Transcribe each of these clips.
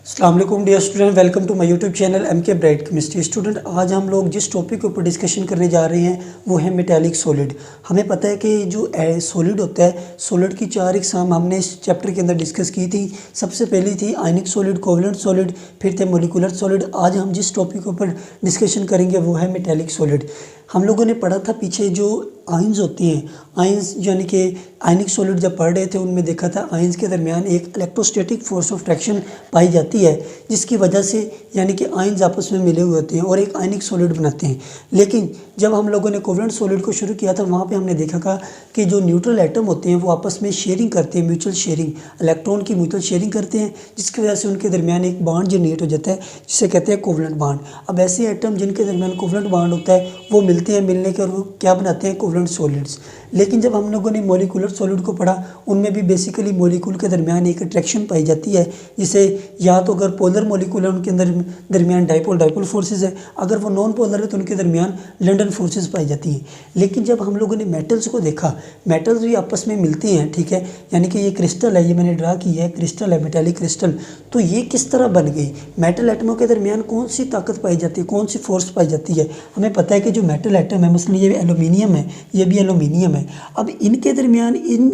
अस्सलाम वालेकुम dear student, welcome to my YouTube channel M K bright chemistry. Student, आज हम लोग जिस टॉपिक के ऊपर डिस्कशन करने जा रहे हैं वो है मेटालिक सॉलिड। हमें पता है कि जो सॉलिड होता है, सॉलिड की 4 इकसाम हमने इस चैप्टर के अंदर डिस्कस की थी। सबसे पहली थी आयनिक सॉलिड, कोवलेंट सॉलिड, फिर थे मोलिकुलर सॉलिड। आज हम जिस टॉपिक के ऊपर डिस्कशन करेंगे वो है मेटालिक सॉलिड। हम लोगों ने पढ़ा था पीछे जो आयंस होती हैं, आयंस यानी कि आयनिक सॉलिड जब पढ़ रहे थे उनमें देखा था आयंस के दरमियान एक इलेक्ट्रोस्टैटिक फोर्स ऑफ अट्रैक्शन पाई जाती है, जिसकी वजह से यानी कि आयंस आपस में मिले हुए होते हैं और एक आयनिक सॉलिड बनाते हैं। लेकिन जब हम लोगों ने कोवलेंट सॉलिड को शुरू किया था वहाँ पे हमने देखा था कि जो न्यूट्रल एटम होते हैं वो आपस में शेयरिंग करते हैं, म्यूचुअल शेयरिंग, इलेक्ट्रॉन की म्यूचुअल शेयरिंग करते हैं, जिसकी वजह से उनके दरमियान एक बॉन्ड जनरेट हो जाता है जिसे कहते हैं कोवलेंट बॉन्ड। अब ऐसे एटम जिनके दरमियान कोवलेंट बॉन्ड होता है वो मिलते हैं, मिलने के और वो क्या बनाते हैं, कोवलेंट सॉलिड्स। लेकिन जब हम लोगों ने मोलिकुलर सॉलिड को पढ़ा उनमें भी बेसिकली मोलिकुल के दरमियान एक अट्रैक्शन पाई जाती है, जिसे या तो अगर पोलर मोलिकुल है उनके अंदर दरमियान डाइपोल फोर्सेस है, अगर वो नॉन पोलर है तो उनके दरमियान लंडन फोर्सेस पाई जाती हैं। लेकिन जब हम लोगों ने मेटल्स को देखा, मेटल्स भी आपस में मिलते हैं, ठीक है, यानी कि ये क्रिस्टल है, ये मैंने ड्रा की है, क्रिस्टल है, मेटालिक क्रिस्टल। तो ये किस तरह बन गई, मेटल एटमों के दरमियान कौन सी ताकत पाई जाती है, कौन सी फोर्स पाई जाती है। हमें पता है कि जो मेटल एटम है, मसलन ये एलुमिनियम है, ये भी एलुमिनियम है। अब इनके दरमियान इन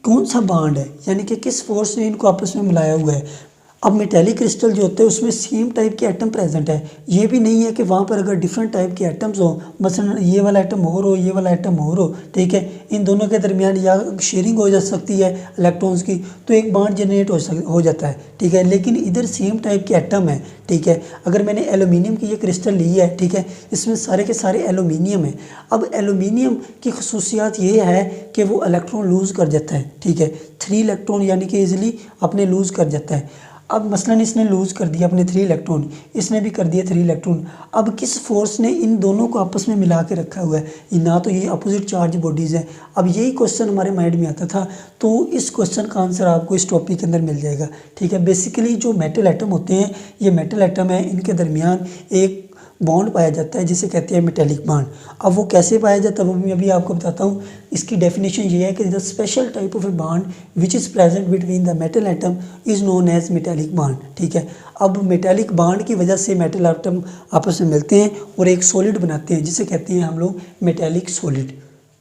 कौन सा बॉन्ड है, यानी कि किस फोर्स ने इनको आपस में मिलाया हुआ है। अब मेटालिक क्रिस्टल जो होते हैं उसमें सेम टाइप के एटम प्रेजेंट है। ये भी नहीं है कि वहाँ पर अगर डिफरेंट टाइप के एटम्स हो, मसलन ये वाला एटम और हो, ये वाला एटम और हो, ठीक है, इन दोनों के दरमियान या शेयरिंग हो जा सकती है इलेक्ट्रॉन्स की, तो एक बॉन्ड जनरेट हो जाता है, ठीक है। लेकिन इधर सेम टाइप के एटम है, ठीक है। अगर मैंने एलुमिनियम की ये क्रिस्टल ली है, ठीक है, इसमें सारे के सारे एलुमिनियम है। अब एलुमिनियम की खसूसियात ये है कि वो इलेक्ट्रॉन लूज़ कर जाता है, ठीक है, 3 इलेक्ट्रॉन यानी कि ईजिली अपने लूज़ कर जाता है। अब मसलन इसने लूज़ कर दिया अपने 3 इलेक्ट्रॉन, इसने भी कर दिया 3 इलेक्ट्रॉन। अब किस फोर्स ने इन दोनों को आपस में मिला के रखा हुआ है, ना तो ये अपोजिट चार्ज बॉडीज़ हैं। अब यही क्वेश्चन हमारे माइंड में आता था, तो इस क्वेश्चन का आंसर आपको इस टॉपिक के अंदर मिल जाएगा, ठीक है। बेसिकली जो मेटल एटम होते हैं, ये मेटल एटम है, इनके दरमियान एक बॉन्ड पाया जाता है जिसे कहते हैं मेटालिक बॉन्ड। अब वो कैसे पाया जाता है वो मैं अभी आपको बताता हूँ। इसकी डेफिनेशन ये है कि the special type of a bond which is present between the metal atom is known as metallic bond, ठीक है। अब मेटालिक बॉन्ड की वजह से मेटल एटम आपस में मिलते हैं और एक सॉलिड बनाते हैं जिसे कहते हैं हम लोग मेटालिक सॉलिड,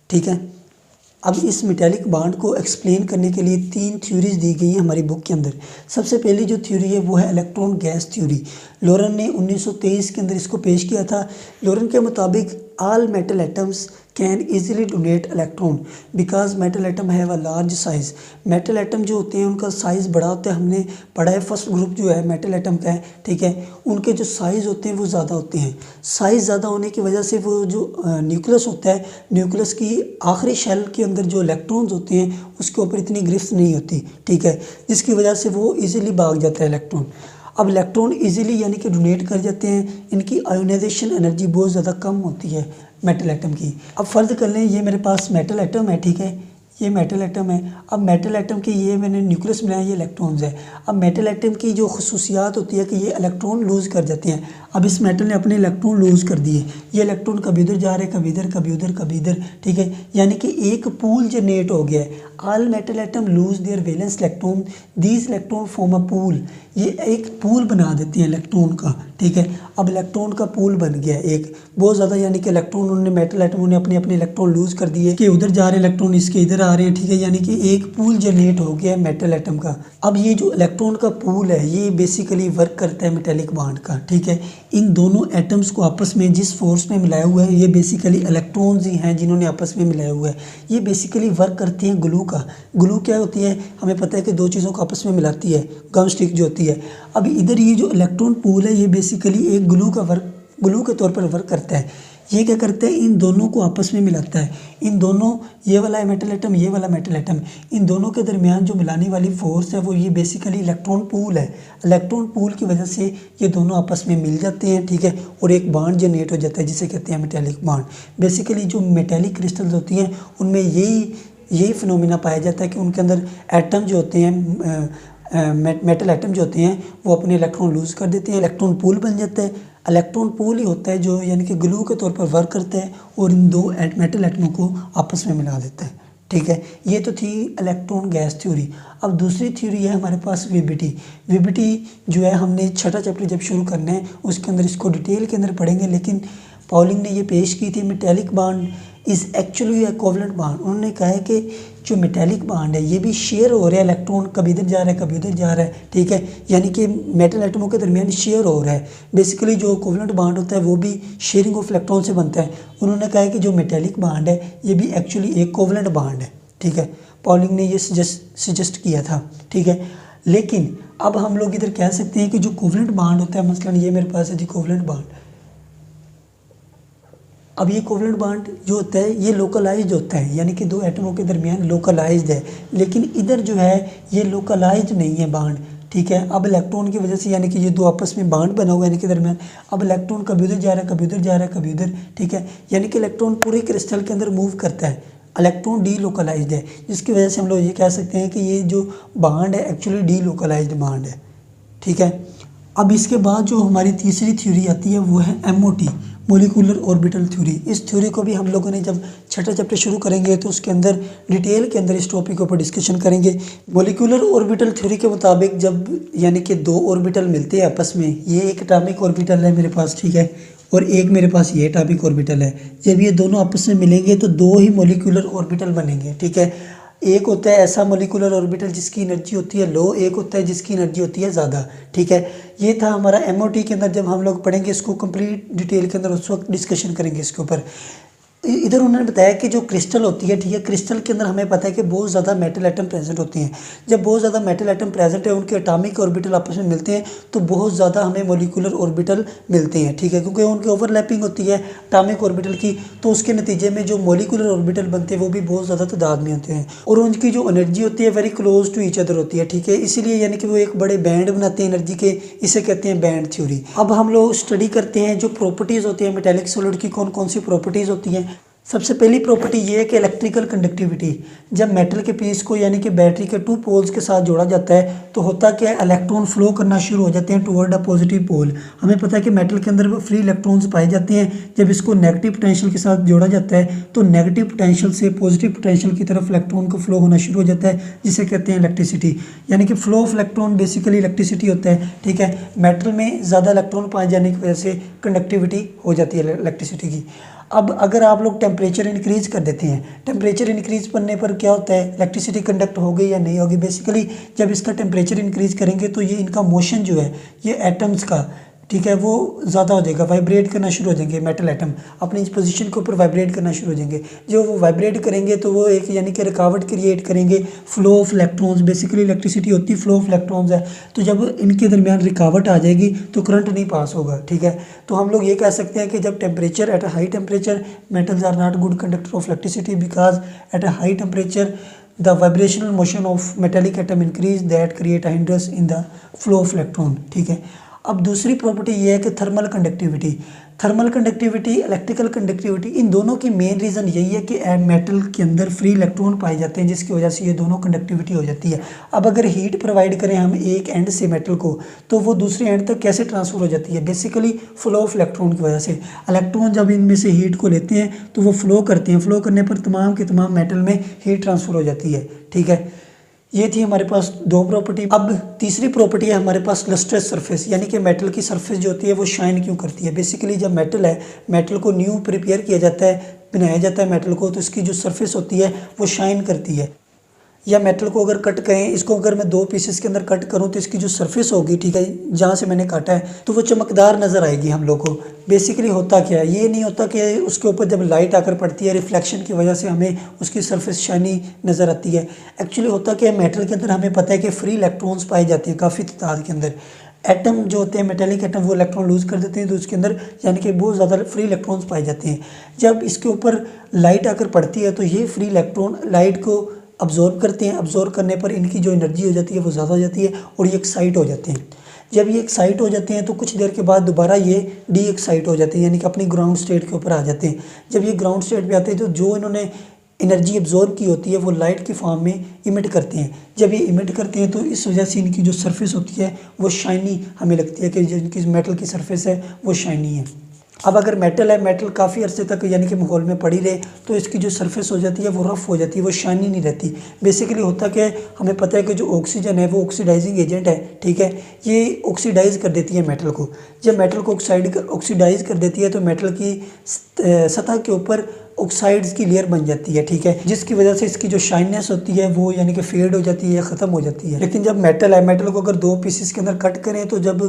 ठीक है। अब इस मेटालिक बॉन्ड को एक्सप्लेन करने के लिए 3 थ्योरीज दी गई हैं हमारी बुक के अंदर। सबसे पहली जो थ्योरी है वो है इलेक्ट्रॉन गैस थ्योरी। लोरेन ने 1923 के अंदर इसको पेश किया था। लोरेन के मुताबिक all metal atoms can easily donate electron because metal atom have a large size। Metal atom जो होते हैं उनका साइज़ बड़ा होता है, हमने पढ़ा है फर्स्ट ग्रुप जो है मेटल एटम का है, ठीक है। उनके जो साइज़ होते हैं वो ज़्यादा होते हैं। साइज़ ज़्यादा होने की वजह से वो जो न्यूक्लियस होता है, न्यूक्लियस की आखिरी शेल के अंदर जो इलेक्ट्रॉन्स होते हैं उसके ऊपर इतनी गिरफ्त नहीं होती, ठीक है, जिसकी वजह से वो ईज़िली भाग जाता है इलेक्ट्रॉन। अब इलेक्ट्रॉन इजीली यानी कि डोनेट कर जाते हैं, इनकी आयोनाइजेशन एनर्जी बहुत ज़्यादा कम होती है मेटल एटम की। अब फ़र्ज़ कर लें ये मेरे पास मेटल एटम है, ठीक है, ये मेटल एटम है। अब मेटल एटम की ये मैंने न्यूक्लियस बनाया, ये इलेक्ट्रॉन्स है। अब मेटल एटम की जो खसूसियात होती है कि ये इलेक्ट्रॉन लूज़ कर जाते हैं। अब इस मेटल ने अपने इलेक्ट्रॉन लूज़ कर दिए, ये इलेक्ट्रॉन कभी उधर जा रहे, कभी इधर, कभी उधर, कभी इधर, ठीक है, यानी कि एक पूल जनरेट हो गया है। All metal atom lose their valence electron, these electron form a pool. ये एक पूल बना देती है इलेक्ट्रॉन का, ठीक है। अब इलेक्ट्रॉन का पूल बन गया एक बहुत ज़्यादा, यानी कि इलेक्ट्रॉन उन्होंने मेटल एटमों ने अपने अपने इलेक्ट्रॉन लूज़ कर दिए कि उधर जा रहे इलेक्ट्रॉन, इसके इधर आ रहे हैं, ठीक है, यानी कि एक पूल जनरेट हो गया है मेटल एटम का। अब ये जो इलेक्ट्रॉन का पूल है ये बेसिकली वर्क करता है मेटेलिक बॉन्ड का, ठीक है। इन दोनों एटम्स को आपस में जिस फोर्स में मिलाया हुआ है ये बेसिकली इलेक्ट्रॉन्स ही हैं जिन्होंने आपस में मिलाया हुआ है। ये बेसिकली वर्क करती हैं ग्लू का। ग्लू क्या होती है, हमें पता है कि 2 चीज़ों को आपस में मिलाती है, गम स्टिक जो होती है। अब इधर ये जो इलेक्ट्रॉन पूल है ये बेसिकली एक ग्लू के तौर पर वर्क करता है। ये क्या करता है, इन दोनों को आपस में मिलाता है। इन दोनों, ये वाला मेटल एटम, ये वाला मेटल एटम, इन दोनों के दरमियान जो मिलाने वाली फोर्स है वो ये बेसिकली इलेक्ट्रॉन पूल है। इलेक्ट्रॉन पूल की वजह से ये दोनों आपस में मिल जाते हैं, ठीक है, और एक बॉन्ड जनरेट हो जाता है जिसे कहते हैं मेटालिक बॉन्ड। बेसिकली जो मेटालिक क्रिस्टल्स होती हैं उनमें यही फिनोमिना पाया जाता है कि उनके अंदर एटम जो होते हैं, मेटल एटम जो होते हैं वो अपने इलेक्ट्रॉन लूज़ कर देते हैं, इलेक्ट्रॉन पूल बन जाता है। इलेक्ट्रॉन पूल ही होता है जो यानी कि ग्लू के तौर पर वर्क करता है और इन 2 मेटल एटमों को आपस में मिला देता है। ठीक है। ये तो थी इलेक्ट्रॉन गैस थ्योरी। अब दूसरी थ्योरी है हमारे पास वीबीटी। वीबीटी जो है हमने छठा चैप्टर जब शुरू करना है उसके अंदर इसको डिटेल के अंदर पढ़ेंगे, लेकिन पॉलिंग ने ये पेश की थी metallic bond is actually covalent bond. उन्होंने कहा है कि जो मेटेलिक बॉन्ड है ये भी शेयर हो रहा है, इलेक्ट्रॉन कभी इधर जा रहा है कभी उधर जा रहा है, ठीक है, यानी कि मेटल एटमों के दरमियान शेयर हो रहा है। बेसिकली जो कोवलेंट बॉन्ड होता है वो भी शेयरिंग ऑफ इलेक्ट्रॉन से बनता है। उन्होंने कहा है कि जो मेटेलिक बॉन्ड है ये भी एक्चुअली एक कोवलेंट बॉन्ड है, ठीक है। पॉलिंग ने ये सजेस्ट किया था, ठीक है। लेकिन अब हम लोग इधर कह सकते हैं कि जो कोवलेंट बॉन्ड होता है, मसलन ये मेरे पास है जी कोवलेंट बॉन्ड। अब ये कोवलेंट बॉन्ड जो होता है ये लोकलाइज्ड होता है, यानी कि दो एटमों के दरमियान लोकलाइज्ड है, लेकिन इधर जो है ये लोकलाइज्ड नहीं है बॉन्ड, ठीक है। अब इलेक्ट्रॉन की वजह से यानी कि ये दो आपस में बॉन्ड बना हुआ है इनके दरमियान, अब इलेक्ट्रॉन कभी उधर जा रहा है कभी उधर जा रहा है कभी उधर, ठीक है, यानी कि इलेक्ट्रॉन पूरे क्रिस्टल के अंदर मूव करता है। इलेक्ट्रॉन डी लोकलाइज्ड है, जिसकी वजह से हम लोग ये कह सकते हैं कि ये जो बॉन्ड है एक्चुअली डी लोकलाइज्ड बॉन्ड है, ठीक है। अब इसके बाद जो हमारी तीसरी थ्योरी आती है वो है एमओटी, मोलिकुलर ऑर्बिटल थ्योरी। इस थ्योरी को भी हम लोगों ने जब छठा चैप्टर शुरू करेंगे तो उसके अंदर डिटेल के अंदर इस टॉपिक के ऊपर डिस्कशन करेंगे। मोलिकुलर ऑर्बिटल थ्योरी के मुताबिक जब यानी कि दो ऑर्बिटल मिलते हैं आपस में, ये एक एटॉमिक ऑर्बिटल है मेरे पास, ठीक है, और एक मेरे पास ये एटॉमिक ऑर्बिटल है, जब ये दोनों आपस में मिलेंगे तो दो ही मोलिकुलर ऑर्बिटल बनेंगे, ठीक है। एक होता है ऐसा मोलिकुलर ऑर्बिटल जिसकी एनर्जी होती है लो, एक होता है जिसकी एनर्जी होती है ज़्यादा, ठीक है। ये था हमारा एमओटी के अंदर, जब हम लोग पढ़ेंगे इसको कंप्लीट डिटेल के अंदर उस वक्त डिस्कशन करेंगे इसके ऊपर। इधर उन्होंने बताया कि जो क्रिस्टल होती है, ठीक है, क्रिस्टल के अंदर हमें पता है कि बहुत ज़्यादा मेटल एटम प्रेजेंट होती हैं। जब बहुत ज़्यादा मेटल एटम प्रेजेंट है उनके एटॉमिक ऑर्बिटल आपस में मिलते हैं तो बहुत ज़्यादा हमें मोलिकुलर ऑर्बिटल मिलते हैं, ठीक है, क्योंकि उनकी ओवरलैपिंग होती है एटॉमिक ऑर्बिटल की, तो उसके नतीजे में जो मोलिकुलर ऑर्बिटल बनते हैं वो भी बहुत ज़्यादा तादाद में होते हैं और उनकी जो एनर्जी होती है very close to each other होती है, ठीक है। इसीलिए यानी कि वो एक बड़े बैंड बनाते हैं एनर्जी के, इसे कहते हैं बैंड थ्योरी। अब हम लोग स्टडी करते हैं जो प्रॉपर्टीज़ होती है मेटेलिक सॉलिड की, कौन कौन सी प्रॉपर्टीज़ होती हैं। सबसे पहली प्रॉपर्टी ये है कि इलेक्ट्रिकल कंडक्टिविटी। जब मेटल के पीस को यानी कि बैटरी के टू पोल्स के साथ जोड़ा जाता है तो होता क्या है, इलेक्ट्रॉन फ्लो करना शुरू हो जाते हैं टुवर्ड अ पॉजिटिव पोल। हमें पता है कि मेटल के अंदर फ्री इलेक्ट्रॉन्स पाए जाते हैं। जब इसको नेगेटिव पोटेंशियल के साथ जोड़ा जाता है तो नेगेटिव पोटेंशियल से पॉजिटिव पोटेंशियल की तरफ इलेक्ट्रॉन को फ्लो होना शुरू हो जाता है, जिसे कहते हैं इलेक्ट्रिसिटी, यानी कि flow of electron basically electricity होता है, ठीक है। मेटल में ज़्यादा इलेक्ट्रॉन पाए जाने की वजह से कंडक्टिविटी हो जाती है इलेक्ट्रिसिटी की। अब अगर आप लोग टेम्परेचर इंक्रीज़ कर देते हैं, टेम्परेचर इंक्रीज़ करने पर क्या होता है, इलेक्ट्रिसिटी कंडक्ट हो गई या नहीं होगी। बेसिकली जब इसका टेम्परेचर इंक्रीज़ करेंगे तो ये इनका मोशन जो है ये एटम्स का, ठीक है, वो ज़्यादा हो जाएगा, वाइब्रेट करना शुरू हो जाएंगे। मेटल एटम अपनी इस पोजीशन के ऊपर वाइब्रेट करना शुरू हो जाएंगे। जो वो वाइब्रेट करेंगे तो वो एक यानी कि रुकावट क्रिएट करेंगे, flow of electrons, basically electricity होती है फ्लो ऑफ इलेक्ट्रॉन्स है, तो जब इनके दरमियान रुकावट आ जाएगी तो करंट नहीं पास होगा, ठीक है। तो हम लोग ये कह सकते हैं कि जब temperature at a high temperature metals are not good conductor of electricity because at a high temperature the vibrational motion of metallic atom increase that create a hindrance in the flow of electron, ठीक है। अब दूसरी property ये है कि thermal conductivity. Thermal conductivity, electrical conductivity, इन दोनों की मेन रीज़न यही है कि मेटल के अंदर फ्री इलेक्ट्रॉन पाए जाते हैं, जिसकी वजह से ये दोनों कंडक्टिविटी हो जाती है। अब अगर हीट प्रोवाइड करें हम एक एंड से मेटल को तो वो दूसरे एंड तक कैसे ट्रांसफ़र हो जाती है, बेसिकली फ्लो ऑफ इलेक्ट्रॉन की वजह से। इलेक्ट्रॉन जब इनमें से हीट को लेते हैं तो वो फ्लो करते हैं, फ्लो करने पर तमाम के तमाम मेटल में हीट ट्रांसफ़र हो जाती है, ठीक है। ये थी हमारे पास दो प्रॉपर्टी। अब तीसरी प्रॉपर्टी है हमारे पास लस्ट्रस सरफेस, यानी कि मेटल की सरफेस जो होती है वो शाइन क्यों करती है। बेसिकली जब मेटल है, मेटल को न्यू प्रिपेयर किया जाता है, बनाया जाता है मेटल को, तो इसकी जो सरफेस होती है वो शाइन करती है। या मेटल को अगर कट करें, इसको अगर मैं दो पीसेस के अंदर कट करूं तो इसकी जो सरफेस होगी, ठीक है, जहाँ से मैंने काटा है, तो वो चमकदार नज़र आएगी हम लोग को। बेसिकली होता क्या है, ये नहीं होता कि उसके ऊपर जब लाइट आकर पड़ती है रिफ्लेक्शन की वजह से हमें उसकी सरफेस शाइनी नज़र आती है। एक्चुअली होता क्या है, मेटल के अंदर हमें पता है कि फ्री इलेक्ट्रॉन्स पाए जाते हैं काफ़ी तादाद के अंदर। एटम जो होते हैं मेटेलिक एटम वो इलेक्ट्रॉन लूज़ कर देते हैं तो उसके अंदर यानी कि बहुत ज़्यादा फ्री इलेक्ट्रॉन्स पाए जाते हैं। जब इसके ऊपर लाइट आकर पड़ती है तो ये फ्री इलेक्ट्रॉन लाइट को अब्जॉर्ब करते हैं, अब्जॉर्ब करने पर इनकी जो एनर्जी हो जाती है वो ज़्यादा हो जाती है और ये एक्साइट हो जाते हैं। जब ये एक्साइट हो जाते हैं तो कुछ देर के बाद दोबारा ये डी एक्साइट हो जाते हैं, यानी कि अपनी ग्राउंड स्टेट के ऊपर आ जाते हैं। जब ये ग्राउंड स्टेट पे आते हैं तो जो इन्होंने एनर्जी एब्जॉर्ब की होती है वो लाइट की फॉर्म में इमिट करते हैं। जब ये इमिट करते हैं तो इस वजह से इनकी जो सरफेस होती है वो शाइनी हमें लगती है कि जो इनकी मेटल की सरफेस है वो शाइनी है। अब अगर मेटल है, मेटल काफ़ी अरसे तक यानी कि माहौल में पड़ी रहे तो इसकी जो सरफेस हो जाती है वो रफ़ हो जाती है, वो शाइनी नहीं रहती। बेसिकली होता क्या है, हमें पता है कि जो ऑक्सीजन है वो ऑक्सीडाइजिंग एजेंट है, ठीक है। ये ऑक्सीडाइज़ कर देती है मेटल को। जब मेटल को ऑक्सीडाइज़ कर देती है तो मेटल की सतह के ऊपर ऑक्साइड्स की लेयर बन जाती है, ठीक है, जिसकी वजह से इसकी जो शाइननेस होती है वो यानी कि फेड हो जाती है या ख़त्म हो जाती है। लेकिन जब मेटल है, मेटल को अगर दो पीसेस के अंदर कट करें तो जब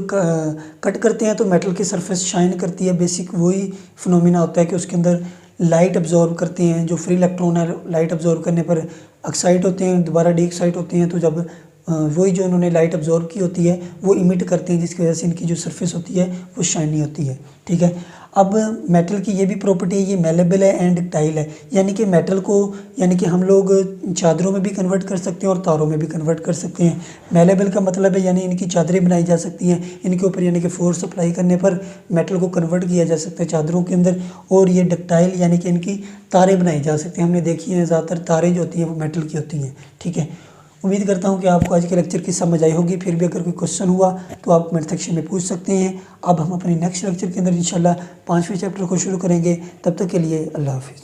कट करते हैं तो मेटल की सरफेस शाइन करती है। बेसिक वही फिनोमिना होता है कि उसके अंदर लाइट अब्जॉर्ब करते हैं, जो फ्री इलेक्ट्रॉन है लाइट अब्जॉर्ब करने पर एक्साइट होते हैं, दोबारा डी एक्साइट होते हैं। तो जब वही जो इन्होंने लाइट अब्जॉर्ब की होती है वो इमिट करते हैं, जिसकी वजह से इनकी जो सरफेस होती है वो शाइनी होती है, ठीक है। अब मेटल की ये भी प्रॉपर्टी है, ये मेलेबल है एंड डक्टाइल है, यानी कि मेटल को यानी कि हम लोग चादरों में भी कन्वर्ट कर सकते हैं और तारों में भी कन्वर्ट कर सकते हैं। मेलेबल का मतलब है यानी इनकी चादरें बनाई जा सकती हैं, इनके ऊपर यानी कि फोर्स अप्लाई करने पर मेटल को कन्वर्ट किया जा सकता है चादरों के अंदर। और ये डक्टाइल यानी कि इनकी तारें बनाई जा सकती हैं। हमने देखी हैं ज़्यादातर तारें जो होती हैं वो मेटल की होती हैं, ठीक है। उम्मीद करता हूँ कि आपको आज के लेक्चर की समझ आई होगी। फिर भी अगर कोई क्वेश्चन हुआ तो आप कमेंट सेक्शन में पूछ सकते हैं। अब हम अपने नेक्स्ट लेक्चर के अंदर इंशाल्लाह 5वें चैप्टर को शुरू करेंगे। तब तक के लिए अल्लाह हाफिज़।